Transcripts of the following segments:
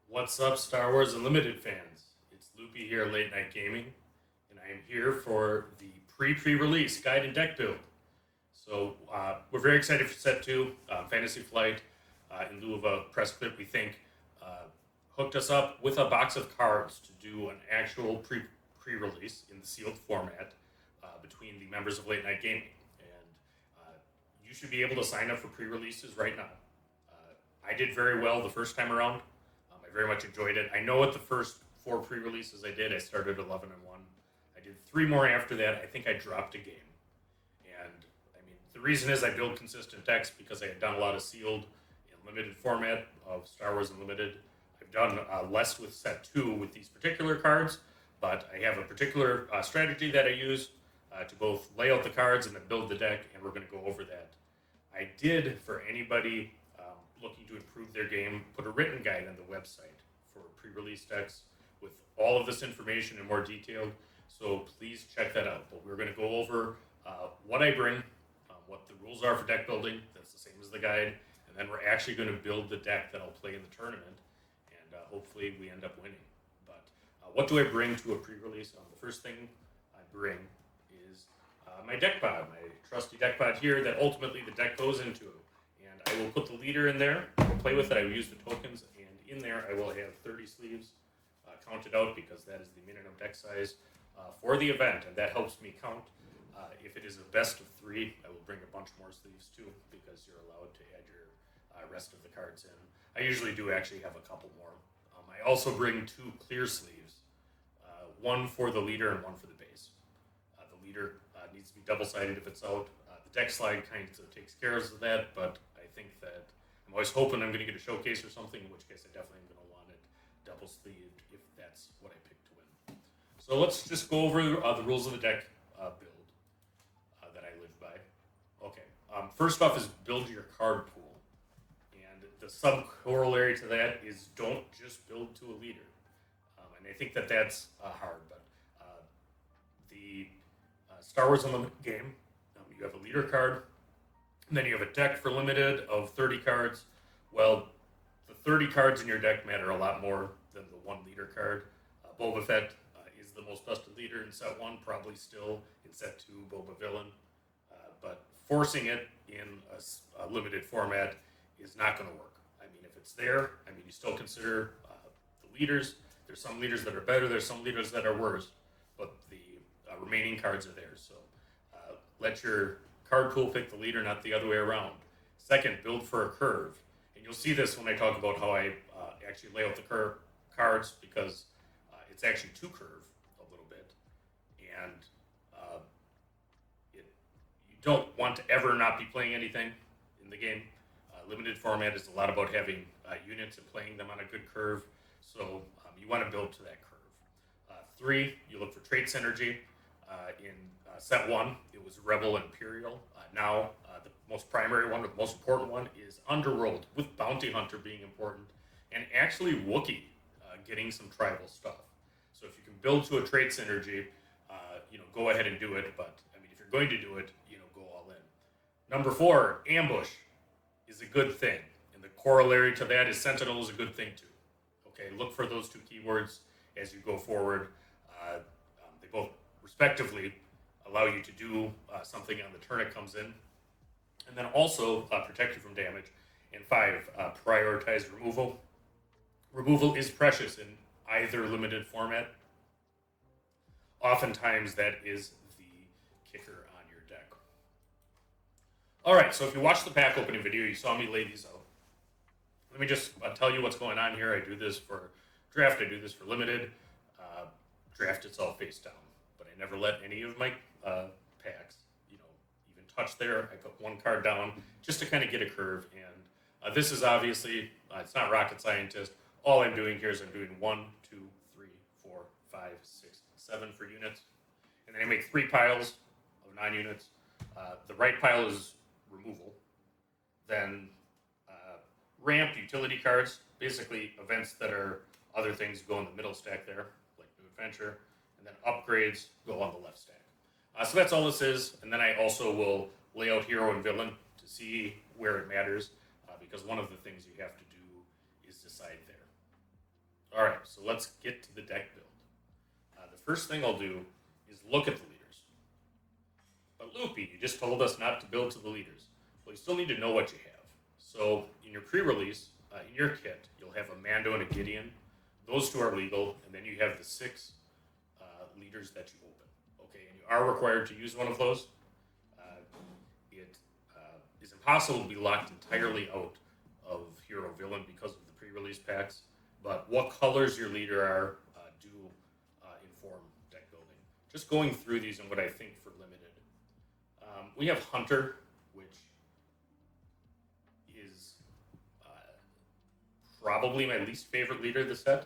What's up, Star Wars Unlimited fans? It's Loopee here, Late Night Gaming, and I am here for the pre-release guide and deck build. So we're very excited for Set 2, Fantasy Flight, in lieu of a press kit, we think, hooked us up with a box of cards to do an actual pre-release in the sealed format between the members of Late Night Gaming. And you should be able to sign up for pre-releases right now. I did very well the first time around. I very much enjoyed it. I know at the first 4 pre-releases I did, I started 11-1. I did 3 more after that. I think I dropped a game. And I mean, the reason is I build consistent decks because I had done a lot of sealed and limited format of Star Wars Unlimited. I've done less with Set 2 with these particular cards, but I have a particular strategy that I use to both lay out the cards and then build the deck, and we're going to go over that. I did, for anybody looking to improve their game, put a written guide on the website for pre-release decks with all of this information in more detail. So please check that out. But we're going to go over what I bring, what the rules are for deck building. That's the same as the guide. And then we're actually going to build the deck that I'll play in the tournament. And hopefully we end up winning. But what do I bring to a pre-release? The first thing I bring is my deck pod, my trusty deck pod here that ultimately the deck goes into. I will put the leader in there. I will play with it. I will use the tokens, and in there I will have 30 sleeves counted out because that is the minimum deck size for the event, and that helps me count. If it is a best of 3, I will bring a bunch more sleeves too because you're allowed to add your rest of the cards in. I usually do actually have a couple more. I also bring 2 clear sleeves, one for the leader and one for the base. The leader needs to be double-sided if it's out. The deck slide kind of takes care of that, but I think that I'm always hoping I'm going to get a showcase or something, in which case I definitely am going to want it double sleeved if that's what I pick to win. So let's just go over the rules of the deck build that I live by. Okay, first off is build your card pool. And the sub-corollary to that is don't just build to a leader. And I think that that's hard, but the Star Wars Unlimited game, you have a leader card, and then you have a deck for limited of 30 cards. Well, the 30 cards in your deck matter a lot more than the 1 leader card. Boba Fett is the most busted leader in Set 1, probably still in Set 2, Boba Villain. But forcing it in a limited format is not going to work. I mean, if it's there, I mean, you still consider the leaders. There's some leaders that are better, there's some leaders that are worse, but the remaining cards are there. So let your card pool pick the leader, not the other way around. Second, build for a curve. And you'll see this when I talk about how I actually lay out the cards, because it's actually to curve a little bit. And you don't want to ever not be playing anything in the game. Limited format is a lot about having units and playing them on a good curve. So you want to build to that curve. 3, you look for trait synergy. In Set 1, it was Rebel and Imperial. Now, the most primary one, or the most important one, is Underworld, with Bounty Hunter being important, and actually Wookiee getting some tribal stuff. So if you can build to a trait synergy, go ahead and do it. But I mean, if you're going to do it, go all in. Number 4, Ambush is a good thing, and the corollary to that is Sentinel is a good thing too. Okay, look for those 2 keywords as you go forward. They both respectively allow you to do something on the turn it comes in, and then also protect you from damage. And 5, prioritize removal. Removal is precious in either limited format. Oftentimes that is the kicker on your deck. Alright, so if you watched the pack opening video, you saw me lay these out. Let me just tell you what's going on here. I do this for draft, I do this for limited. Draft it's all face down. But I never let any of my packs, even touch there. I put 1 card down just to kind of get a curve. And this is obviously, it's not rocket scientist. All I'm doing here is I'm doing 1, 2, 3, 4, 5, 6, 7 for units. And then I make 3 piles of 9 units. The right pile is removal. Then ramp, utility cards, basically events that are other things go in the middle stack there, like New Adventure. And then upgrades go on the left stack. So that's all this is. And then I also will lay out hero and villain to see where it matters, because one of the things you have to do is decide there. All right, so let's get to the deck build. The first thing I'll do is look at the leaders. But Loopee, you just told us not to build to the leaders. Well, you still need to know what you have. So in your pre-release, in your kit, you'll have a Mando and a Gideon. Those two are legal, and then you have the 6 leaders that you open. Okay, and you are required to use one of those. It is impossible to be locked entirely out of hero villain because of the pre-release packs. But what colors your leader are do inform deck building. Just going through these and what I think for limited. We have Hunter, which is probably my least favorite leader of the set.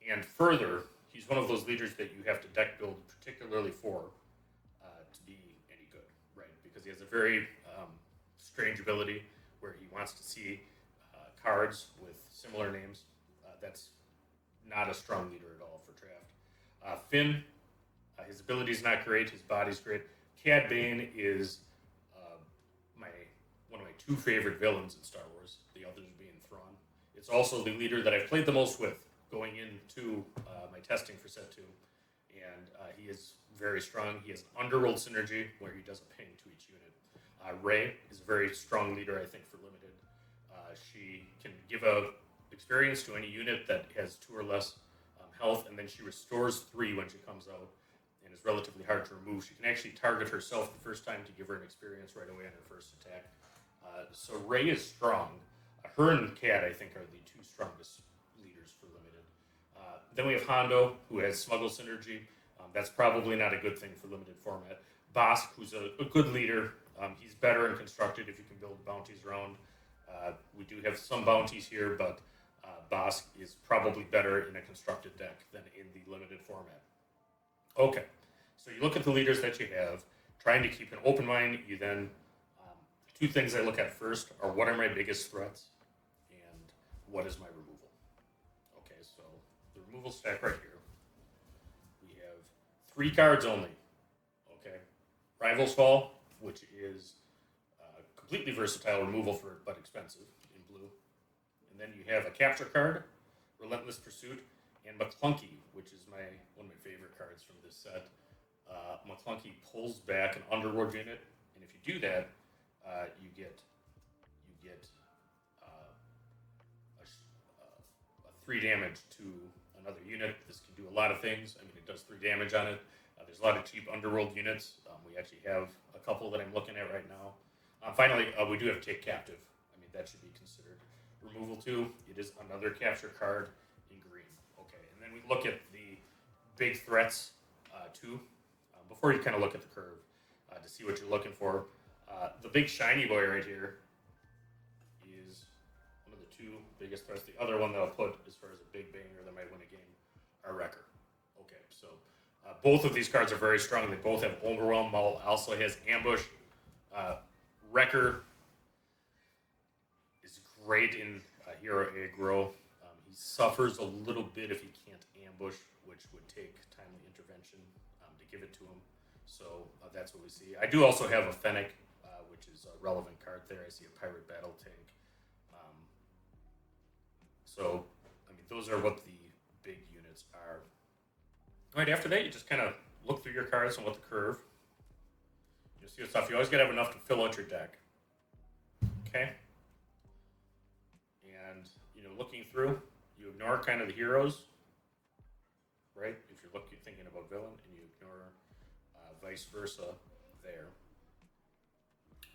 And further, he's one of those leaders that you have to deck build particularly for to be any good, right? Because he has a very strange ability where he wants to see cards with similar names. That's not a strong leader at all for draft. Finn, his ability is not great. His body's great. Cad Bane is one of my 2 favorite villains in Star Wars. The others being Thrawn. It's also the leader that I've played the most with going into my testing for set 2, and he is very strong. He has an underworld synergy where he does a ping to each unit. Rey is a very strong leader, I think, for limited. She can give a experience to any unit that has 2 or less health, and then she restores 3 when she comes out, and is relatively hard to remove. She can actually target herself the first time to give her an experience right away on her first attack. So Rey is strong. Her and Cad, I think, are the 2 strongest leaders for limited. Then we have Hondo, who has smuggle synergy. That's probably not a good thing for limited format. Bosk, who's a good leader. He's better in constructed if you can build bounties around. We do have some bounties here, but Bosk is probably better in a constructed deck than in the limited format. Okay, so you look at the leaders that you have, trying to keep an open mind. You then, 2 things I look at first are what are my biggest threats and what is my removal. Okay, so the removal stack right here, we have 3 cards only. Okay, Rival's Fall, which is completely versatile removal for but expensive in blue. And then you have a capture card, Relentless Pursuit, and McClunky, which is one of my favorite cards from this set. McClunky pulls back an underworld unit, and if you do that, you get a 3 damage to another unit. This can do a lot of things. I mean, it does 3 damage on it. There's a lot of cheap underworld units. We actually have a couple that I'm looking at right now. Finally, we do have Take Captive. I mean, that should be considered removal too. It is another capture card in green. Okay, and then we look at the big threats too. Before you kind of look at the curve to see what you're looking for. The big shiny boy right here is one of the 2 biggest threats. The other one that I'll put as far as a big banger that might win a game are Wrecker. Okay, so both of these cards are very strong. They both have Overwhelm. Maul also has Ambush. Wrecker is great in hero aggro. He suffers a little bit if he can't ambush, which would take timely intervention to give it to him. So that's what we see. I do also have a Fennec, which is a relevant card there. I see a Pirate Battle Tank. So, I mean, those are what the big units are. All right, after that, you just kind of look through your cards and what the curve. You'll see what's stuff. You always got to have enough to fill out your deck. Okay? And, looking through, you ignore kind of the heroes, right? If you're thinking about villain, and you ignore vice versa there.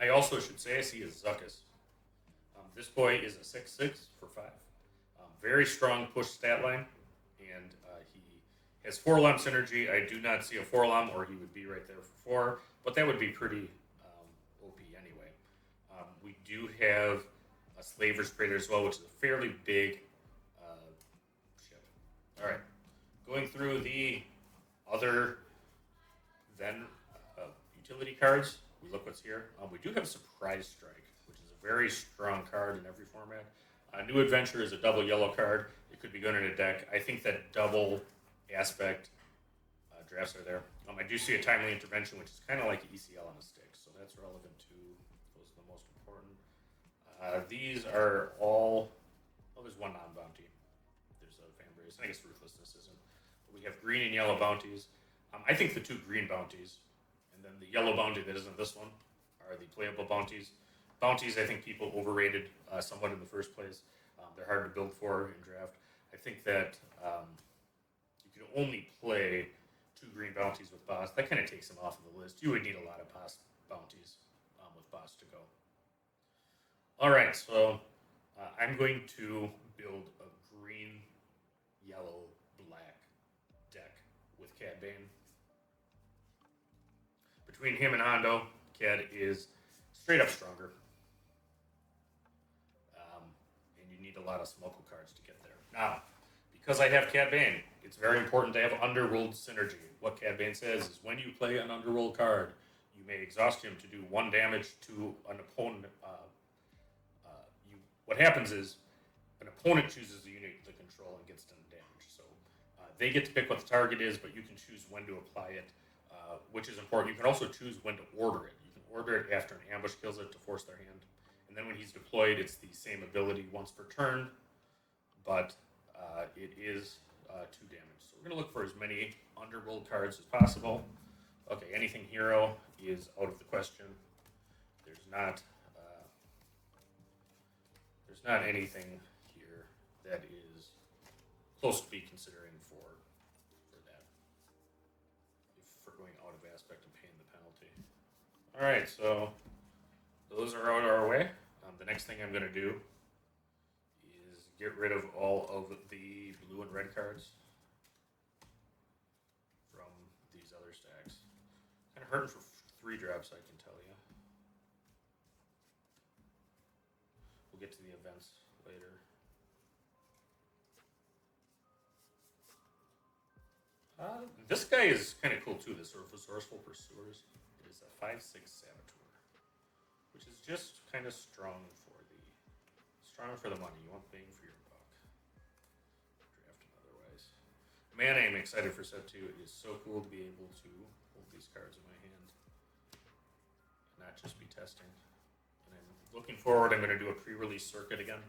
I also should say I see a Zuckuss. This boy is a 6/6 for 5. Very strong push stat line, and he has 4-lamp synergy. I do not see a 4-lamp, or he would be right there for 4, but that would be pretty OP anyway. We do have a Slaver's Trader as well, which is a fairly big ship. All right, going through the other then utility cards, we look what's here. We do have Surprise Strike, which is a very strong card in every format. New Adventure is a double yellow card. It could be good in a deck. I think that double aspect drafts are there. I do see a Timely Intervention, which is kind of like ECL on a stick, so that's relevant to those are the most important. These are all. Oh, there's one non-bounty. There's a Fanbreaker Erase. I guess Ruthlessness isn't. But we have green and yellow bounties. I think the two green bounties, and then the yellow bounty that isn't this one, are the playable bounties. Bounties, I think people overrated somewhat in the first place. They're hard to build for in draft. I think that you can only play two green bounties with boss. That kind of takes them off of the list. You would need a lot of boss bounties with boss to go. All right, so I'm going to build a green, yellow, black deck with Cad Bane. Between him and Hondo, Cad is straight up stronger. And you need a lot of Smoko cards to get there. Now, because I have Cad Bane, it's very important to have underrolled synergy. What Cad Bane says is when you play an underrolled card, you may exhaust him to do 1 damage to an opponent. What happens is an opponent chooses the unit to control and gets done damage. So they get to pick what the target is, but you can choose when to apply it, which is important. You can also choose when to order it. You can order it after an ambush kills it to force their hand. And then when he's deployed, it's the same ability once per turn, but it is 2 damage. So we're going to look for as many underrolled cards as possible. Okay, anything hero is out of the question. There's not anything here that is close to be considering for that. If we're going out of aspect and paying the penalty. All right, so those are out our way. The next thing I'm going to do is get rid of all of the blue and red cards from these other stacks. Kind of hurting for 3 drops, I can tell you. We'll get to the events later. This guy is kind of cool too, this sort of resourceful pursuers. It is a 5/6 saboteur, which is just kind of strong for the money. You want bang for your buck. Drafting otherwise. Man, I am excited for set 2. It is so cool to be able to hold these cards in my hand and not just be testing. And I'm looking forward. I'm going to do a pre-release circuit again.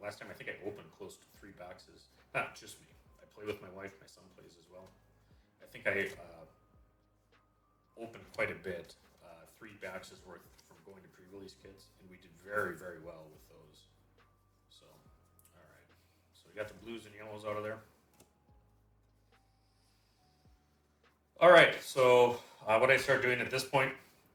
Last time I think I opened close to 3 boxes. Not just me. I play with my wife. My son plays as well. I think I opened quite a bit. 3 boxes worth from going to pre-release kits, and we did very, very well with those. So, all right. So we got the blues and yellows out of there. All right. So what I start doing at this point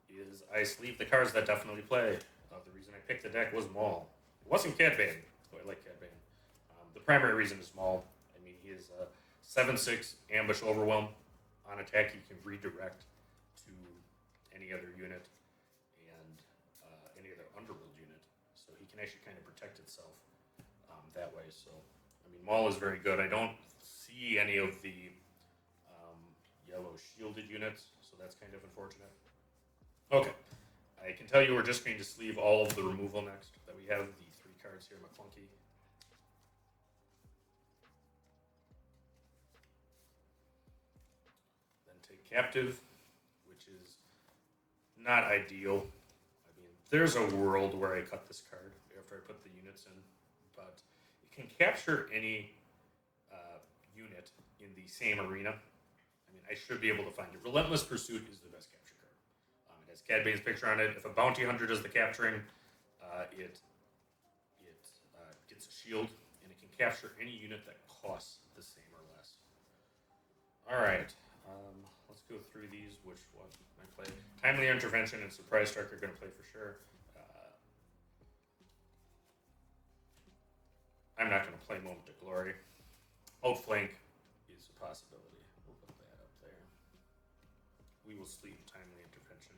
is I sleeve the cards that definitely play. The reason I picked the deck was Maul. It wasn't Cad Bane, though I like Cad Bane. The primary reason is Maul. I mean, he is a 7/6 ambush overwhelm. On attack, he can redirect to any other unit and any other underworld unit. So he can actually kind of protect itself that way. So, I mean, Maul is very good. I don't see any of the yellow shielded units, so that's kind of unfortunate. Okay. I can tell you we're just going to sleeve all of the removal next. That we have the 3 cards here, McClunky. Then take Captive, which is not ideal. I mean, there's a world where I cut this card after I put the units in, but it can capture any unit in the same arena. I mean, I should be able to find it. Relentless Pursuit is the best capture card. It has Cad Bane's picture on it. If a bounty hunter does the capturing, it gets a shield, and it can capture any unit that costs the same or less. All right, let's go through these. Which one I play? Timely Intervention and Surprise Strike are going to play for sure. I'm not going to play Moment of Glory. Outflank is a possibility. We'll put that up there. We will sleeve Timely Intervention.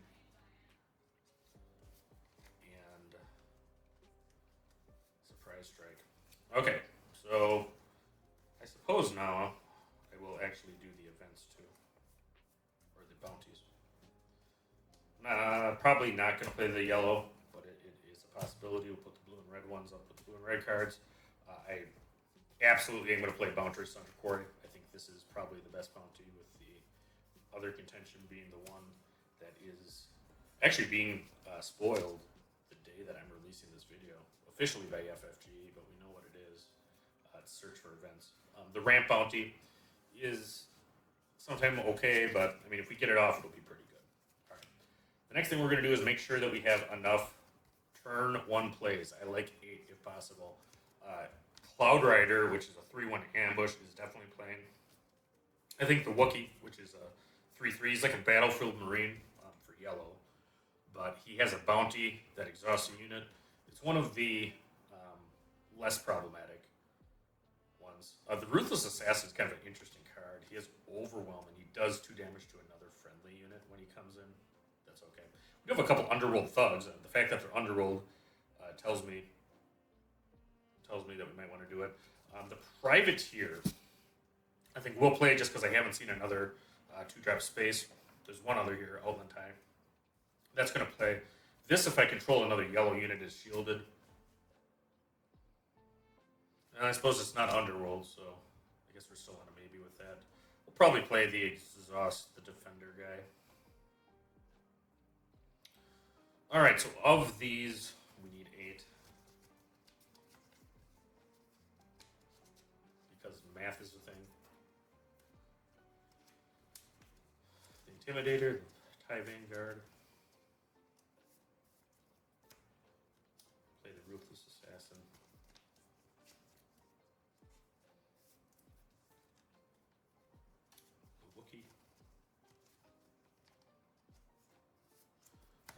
And Surprise Strike. Okay, so I suppose now I will actually do the events too. Or the bounties. Probably not going to play the yellow, but it is a possibility. We'll put the blue and red ones up with the blue and red cards. I absolutely am going to play Bounty Center Quarry. I think this is probably the best bounty, with the other contention being the one that is actually being spoiled the day that I'm releasing this video. Officially by FFG, but we know what it is. Let's search for events. The ramp bounty is sometimes okay, but I mean, if we get it off, it'll be pretty good. All right. The next thing we're going to do is make sure that we have enough turn 1 plays. I like 8 if possible. Cloud Rider, which is a 3-1 ambush, is definitely playing. I think the Wookiee, which is a 3-3, is like a battlefield marine for yellow, but he has a bounty that exhausts a unit. It's one of the less problematic ones. The Ruthless Assassin is kind of an interesting card. He has Overwhelm, and he does 2 damage to another friendly unit when he comes in. That's okay. We do have a couple Underworld Thugs, and the fact that they're Underworld tells me that we might want to do it. The Privateer, I think we'll play just because I haven't seen another 2-drop space. There's one other here, Outland Time. That's going to play. This, if I control another yellow unit, is shielded. And I suppose it's not Underworld, so I guess we're still on a maybe with that. We'll probably play the Exhaust, the Defender guy. All right, so of these, we need 8. Because math is a thing. The Intimidator, the TIE Vanguard. Play the Ruthless Assassin. The Wookiee.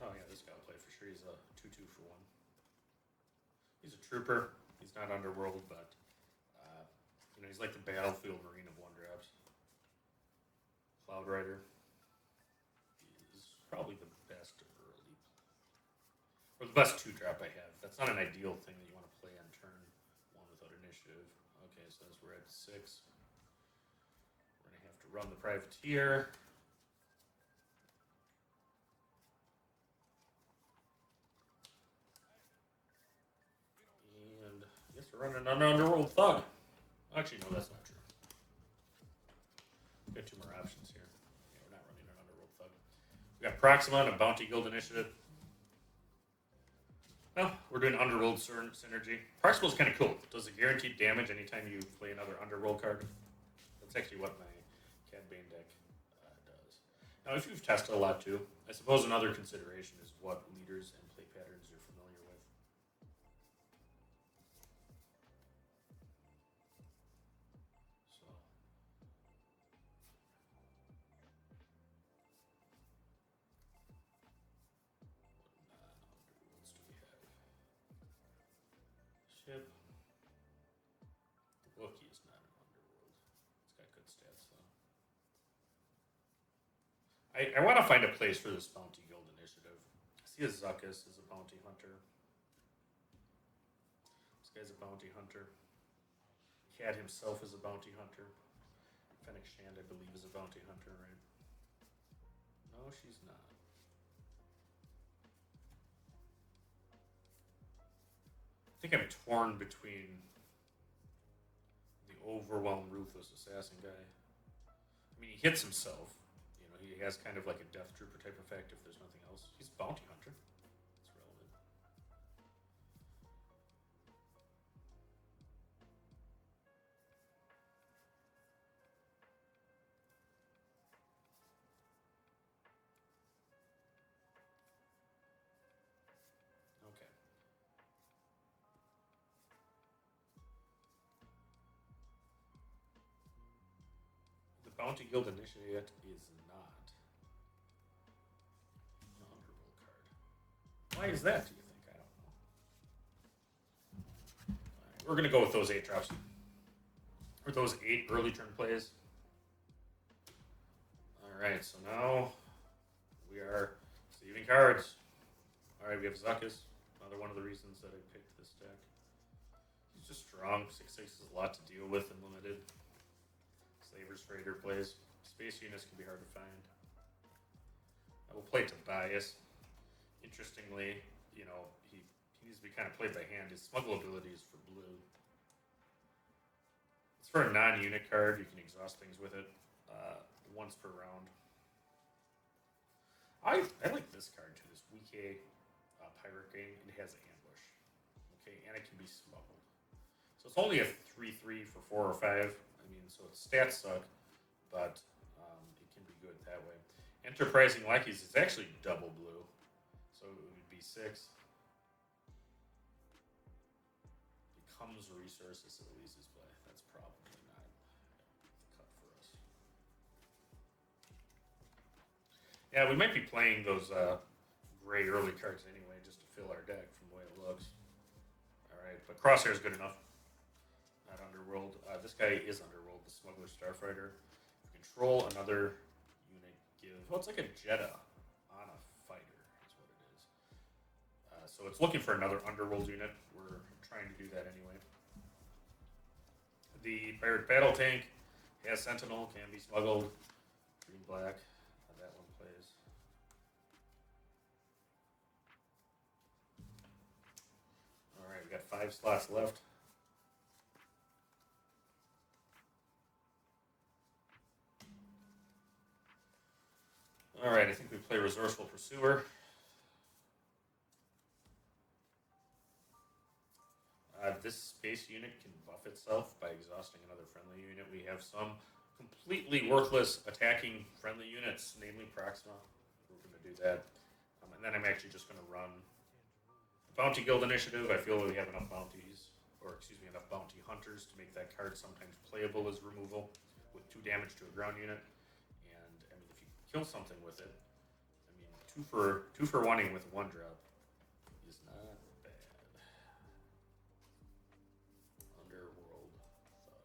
Oh yeah, this guy will play for sure. He's a 2-2 for 1. He's a trooper. He's not Underworld, but he's like the battlefield marine of 1-drops. Cloud Rider is probably the best early, or the best 2-drop I have. That's not an ideal thing that you want to play on turn 1 without initiative. Okay, so as we're at 6, we're gonna have to run the Privateer. And I guess we're running an Underworld Thug. Actually, no, that's not true. We've got 2 more options here. Yeah, we're not running an Underworld Thug. We got Proxima and a Bounty Guild Initiative. Well, we're doing Underworld Synergy. Proximal is kind of cool. Does a guaranteed damage anytime you play another Underworld card. That's actually what my Cad Bane deck does. Now, if you've tested a lot too, I suppose another consideration is what leaders and play patterns you're familiar with. So, what non-Underworlds do we have? Ship. The Wookiee is not an Underworld. It's got good stats though. I want to find a place for this Bounty Guild Initiative. I see a Zuckuss as a Bounty Hunter. This guy's a Bounty Hunter. Cad himself is a Bounty Hunter. Fennec Shand, I believe, is a Bounty Hunter, right? No, she's not. I think I'm torn between the Overwhelmed Ruthless Assassin guy. I mean, he hits himself. He has kind of like a Death Trooper type effect if there's nothing else. He's a Bounty Hunter. It's relevant. Okay. The Bounty Guild Initiate is not an Underworld card. Why is that, do you think? I don't know. Right, we're going to go with those 8 drops. Or those 8 early turn plays. Alright, so now we are saving cards. Alright, we have Zuckuss. Another one of the reasons that I picked this deck. He's just strong. 6/6 is a lot to deal with in limited. Slaver's Freighter plays. Space units can be hard to find. I will play Tobias. Interestingly, he needs to be kind of played by hand. His smuggle ability is for blue. It's for a non-unit card. You can exhaust things with it once per round. I like this card too. This Weekay Pirate game. It has ambush. Okay, and it can be smuggled. So it's only a 3/3 5. I mean, so its stats suck, but it can be good that way. Enterprising Lackeys is actually double blue, so it would be 6. Becomes resources at Elise's play. That's probably not the cut for us. Yeah, we might be playing those gray early cards anyway, just to fill our deck from the way it looks. All right, but Crosshair is good enough. Not Underworld. This guy is Underworld, the Smuggler Starfighter. Control another unit. It's like a Jetta on a fighter, is what it is. So it's looking for another Underworld unit. We're trying to do that anyway. The Pirate Battle Tank has Sentinel, can be smuggled. Green black. That one plays. Alright, we got 5 slots left. Alright, I think we play Resourceful Pursuer. This space unit can buff itself by exhausting another friendly unit. We have some completely worthless attacking friendly units, namely Proxima. We're going to do that. And then I'm actually just going to run the Bounty Guild initiative. I feel we have enough bounties, or excuse me, enough bounty hunters to make that card sometimes playable as removal with 2 damage to a ground unit. And I mean, if you kill something with it, I mean, two for 1-ing with 1 drop is not bad. Underworld Thug.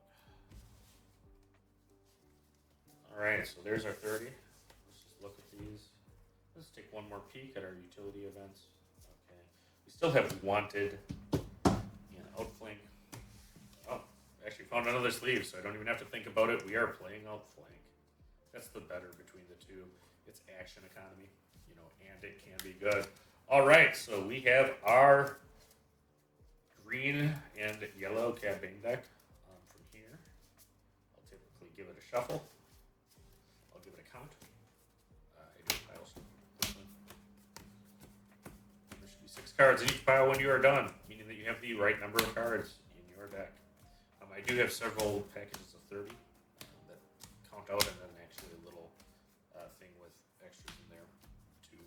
Alright, so there's our 30. Let's just look at these. Let's take one more peek at our utility events. Okay. We still have Wanted and Outflank. Oh, actually found another sleeve, so I don't even have to think about it. We are playing Outflank. That's the better between the two. It's action economy, and it can be good. Alright, so we have our green and yellow Cad Bane deck from here. I'll typically give it a shuffle. I'll give it a count. I do piles. There should be 6 cards in each pile when you are done, meaning that you have the right number of cards in your deck. I do have several packages of 30 that count out, and then actually a little thing with extras in there to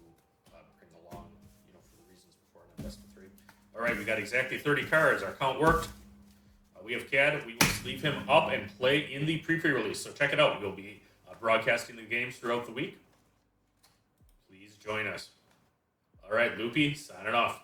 bring along, for the reasons before an best of 3. All right, we got exactly 30 cards. Our count worked. We have Cad. We will sleeve him up and play in the pre-release. So check it out. We'll be broadcasting the games throughout the week. Please join us. All right, Loopee, signing off.